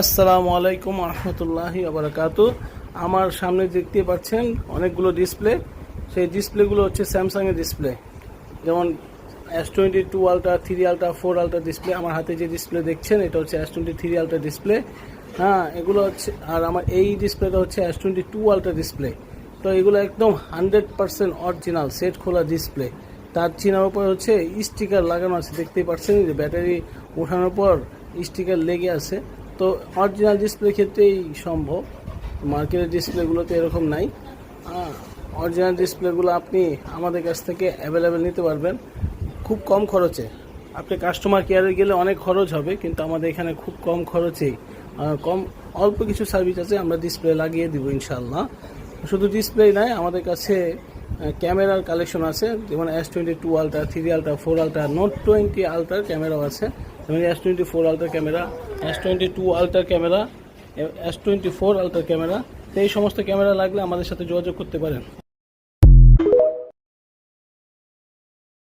আসসালামু আলাইকুম রহমতুল্লাহি বারাকাতু। আমার সামনে দেখতে পাচ্ছেন অনেকগুলো ডিসপ্লে। সেই ডিসপ্লেগুলো হচ্ছে স্যামসাংয়ের ডিসপ্লে, যেমন S22 ultra, 3 ultra, 4 ultra display. আমার হাতে যে ডিসপ্লে দেখছেন এটা হচ্ছে S23 আলট্রা ডিসপ্লে। হ্যাঁ, এগুলো হচ্ছে, আর আমার এই ডিসপ্লেটা হচ্ছে S22 আলট্রা ডিসপ্লে। তো এগুলো একদম 100% অরিজিনাল সেট খোলা ডিসপ্লে। তার চিনার উপর হচ্ছে স্টিকার লাগানো আছে, দেখতেই পাচ্ছেন যে ব্যাটারি ওঠানোর পর স্টিকার লেগে আছে। তো অরিজিনাল ডিসপ্লে ক্ষেত্রেই সম্ভব, মার্কেটের ডিসপ্লেগুলোতে এরকম নাই। অরিজিনাল ডিসপ্লেগুলো আপনি আমাদের কাছ থেকে অ্যাভেলেবেল নিতে পারবেন খুব কম খরচে। আপনি কাস্টমার কেয়ারে গেলে অনেক খরচ হবে, কিন্তু আমাদের এখানে খুব কম খরচেই অল্প কিছু সার্ভিস আছে, আমরা ডিসপ্লে লাগিয়ে দিব ইনশাল্লাহ। শুধু ডিসপ্লে নাই, আমাদের কাছে ক্যামেরার কালেকশন আছে, যেমন S22 ultra, 3 ultra, 4 ultra, note 20 আলট্রার ক্যামেরাও আছে, যেমন S24 আলট্রা ক্যামেরা, S22 আলট্রার ক্যামেরা, S24 আলট্রার ক্যামেরা। তো এই সমস্ত ক্যামেরা লাগলে আমাদের সাথে যোগাযোগ করতে পারেন।